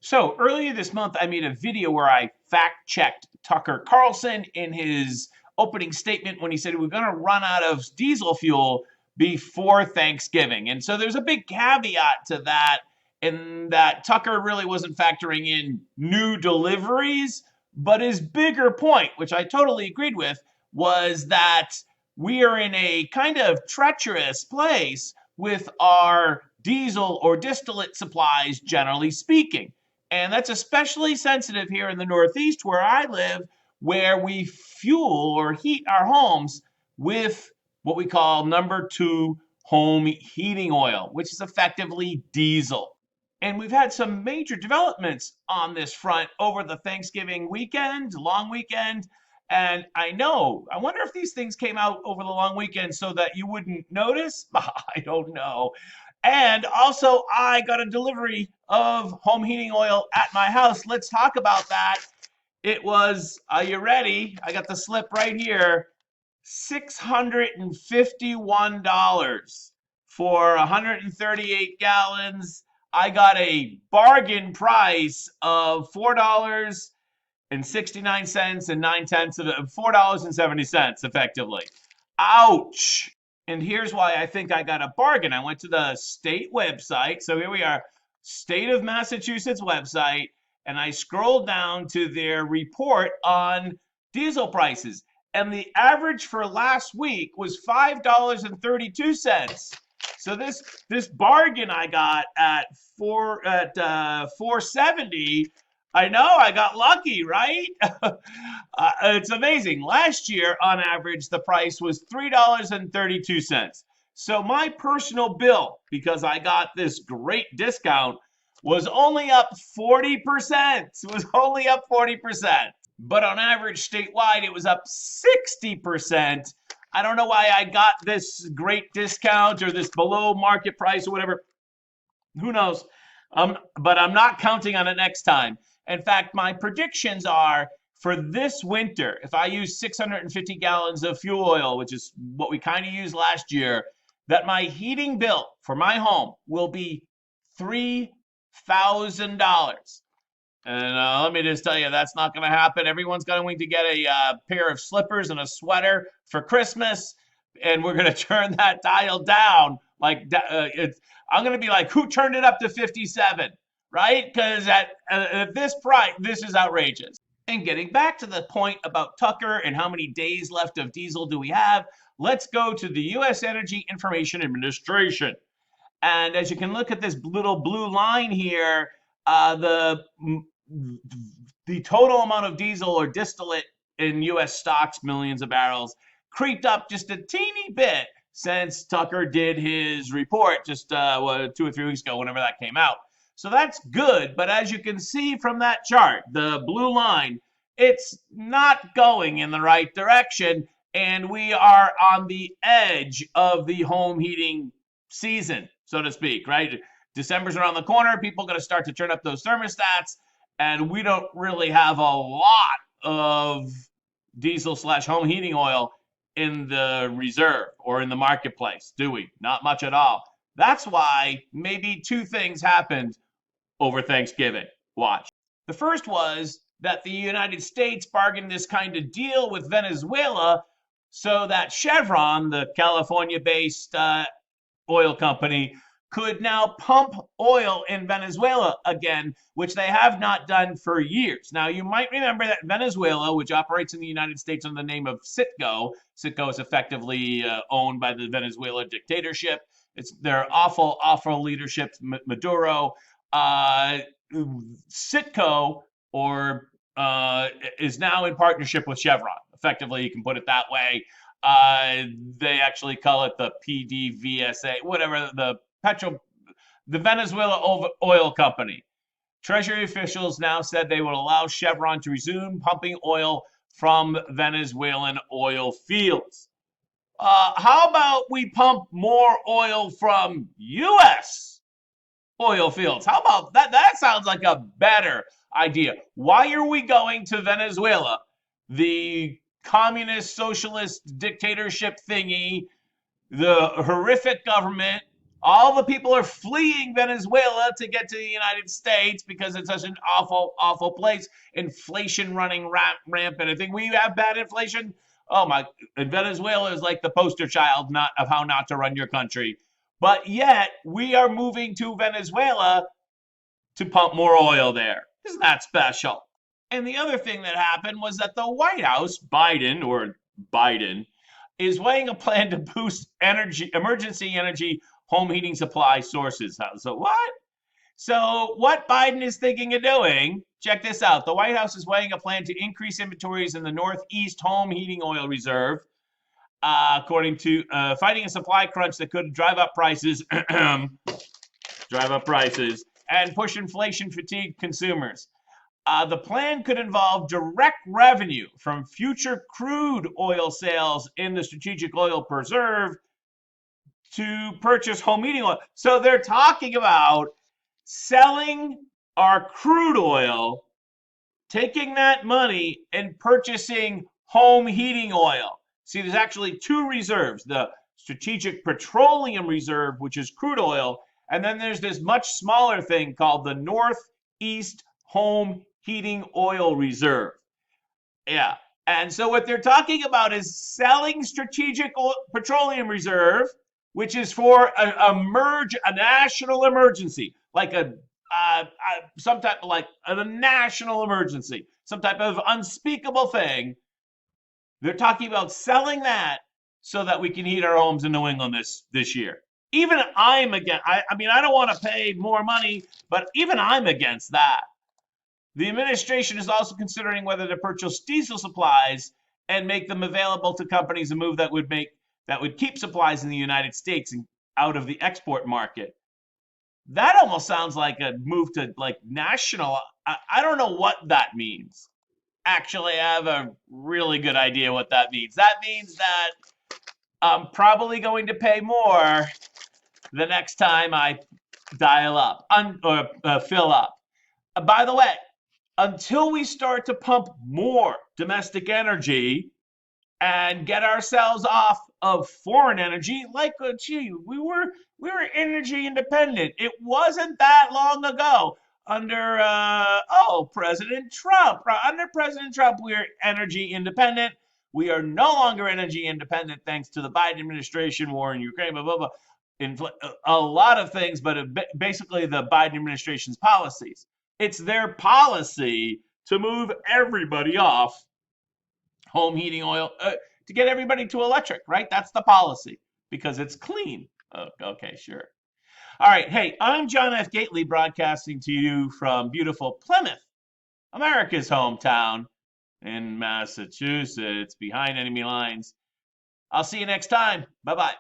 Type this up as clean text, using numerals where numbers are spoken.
So earlier this month, I made a video where I fact-checked Tucker Carlson in his opening statement when he said we're going to run out of diesel fuel before Thanksgiving. And so there's a big caveat to that, in that Tucker really wasn't factoring in new deliveries, but his bigger point, which I totally agreed with, was that we are in a kind of treacherous place with our diesel or distillate supplies, generally speaking. And that's especially sensitive here in the Northeast where I live, where we fuel or heat our homes with what we call number two home heating oil, which is effectively diesel. And we've had some major developments on this front over the Thanksgiving weekend, long weekend. And I wonder if these things came out over the long weekend so that you wouldn't notice. I don't know. And also, I got a delivery of home heating oil at my house. Let's talk about that. It was, are you ready? I got the slip right here. $651 for 138 gallons. I got a bargain price of $4.69 and 9/10 of $4.70 effectively. Ouch. And here's why I think I got a bargain. I went to the state website. So here we are, State of Massachusetts website, and I scrolled down to their report on diesel prices. And the average for last week was $5.32. So this bargain I got at 470, I know I got lucky, right? It's amazing. Last year, on average, the price was $3.32. So my personal bill, because I got this great discount, was only up 40%. It was only up 40%. But on average, statewide, it was up 60%. I don't know why I got this great discount or this below market price or whatever. Who knows? But I'm not counting on it next time. In fact, my predictions are for this winter, if I use 650 gallons of fuel oil, which is what we kind of used last year, that my heating bill for my home will be $3,000. And let me just tell you, that's not going to happen. Everyone's going to get a pair of slippers and a sweater for Christmas, and we're going to turn that dial down. I'm going to be like, who turned it up to 57? Right? Because at this price, this is outrageous. And getting back to the point about Tucker and how many days left of diesel do we have, let's go to the U.S. Energy Information Administration. And as you can look at this little blue line here, the total amount of diesel or distillate in U.S. stocks, millions of barrels, creeped up just a teeny bit since Tucker did his report just 2 or 3 weeks ago, whenever that came out. So that's good, but as you can see from that chart, the blue line, it's not going in the right direction, and we are on the edge of the home heating season, so to speak, right? December's around the corner, people are going to start to turn up those thermostats, and we don't really have a lot of diesel/home heating oil in the reserve or in the marketplace, do we? Not much at all. That's why maybe two things happened over Thanksgiving. Watch. The first was that the United States bargained this kind of deal with Venezuela so that Chevron, the California-based oil company, could now pump oil in Venezuela again, which they have not done for years. Now, you might remember that Venezuela, which operates in the United States under the name of Citgo is effectively owned by the Venezuela dictatorship. It's their awful leadership, Maduro. Citgo is now in partnership with Chevron. Effectively, you can put it that way. They actually call it the PDVSA, whatever, the Venezuela oil company. Treasury officials now said they would allow Chevron to resume pumping oil from Venezuelan oil fields. How about we pump more oil from U.S. oil fields? How about that? That sounds like a better idea. Why are we going to Venezuela, the communist socialist dictatorship thingy, the horrific government All the people are fleeing Venezuela to get to the United States because it's such an awful, awful place. Inflation running rampant. I think we have bad inflation. Oh my! And Venezuela is like the poster child not of how not to run your country. But yet we are moving to Venezuela to pump more oil there. Isn't that special? And the other thing that happened was that the White House, Biden, is weighing a plan to boost emergency energy home heating supply sources. So what? So what Biden is thinking of doing, check this out. The White House is weighing a plan to increase inventories in the Northeast home heating oil reserve, according to fighting a supply crunch that could drive up prices, and push inflation fatigued consumers. The plan could involve direct revenue from future crude oil sales in the strategic oil preserve to purchase home heating oil. So they're talking about selling our crude oil, taking that money and purchasing home heating oil. See, there's actually two reserves, the Strategic Petroleum Reserve, which is crude oil, and then there's this much smaller thing called the Northeast Home Heating Oil Reserve. Yeah. And so what they're talking about is selling Strategic Petroleum Reserve, which is for a national emergency, like some type of like a national emergency, some type of unspeakable thing. They're talking about selling that so that we can heat our homes in New England this year. Even I'm against. I mean, I don't want to pay more money, but even I'm against that. The administration is also considering whether to purchase diesel supplies and make them available to companies, a move that would keep supplies in the United States and out of the export market. That almost sounds like a move to like national. I don't know what that means. Actually, I have a really good idea what that means. That means that I'm probably going to pay more the next time I dial up or fill up. By the way, until we start to pump more domestic energy and get ourselves off of foreign energy, like we were energy independent. It wasn't that long ago under President Trump. Under President Trump, we were energy independent. We are no longer energy independent thanks to the Biden administration, war in Ukraine, blah blah blah. A lot of things, but basically the Biden administration's policies. It's their policy to move everybody off home heating oil to get everybody to electric, right? That's the policy because it's clean. Oh, okay, sure. All right. Hey, I'm John F. Gately broadcasting to you from beautiful Plymouth, America's hometown in Massachusetts, behind enemy lines. I'll see you next time. Bye bye.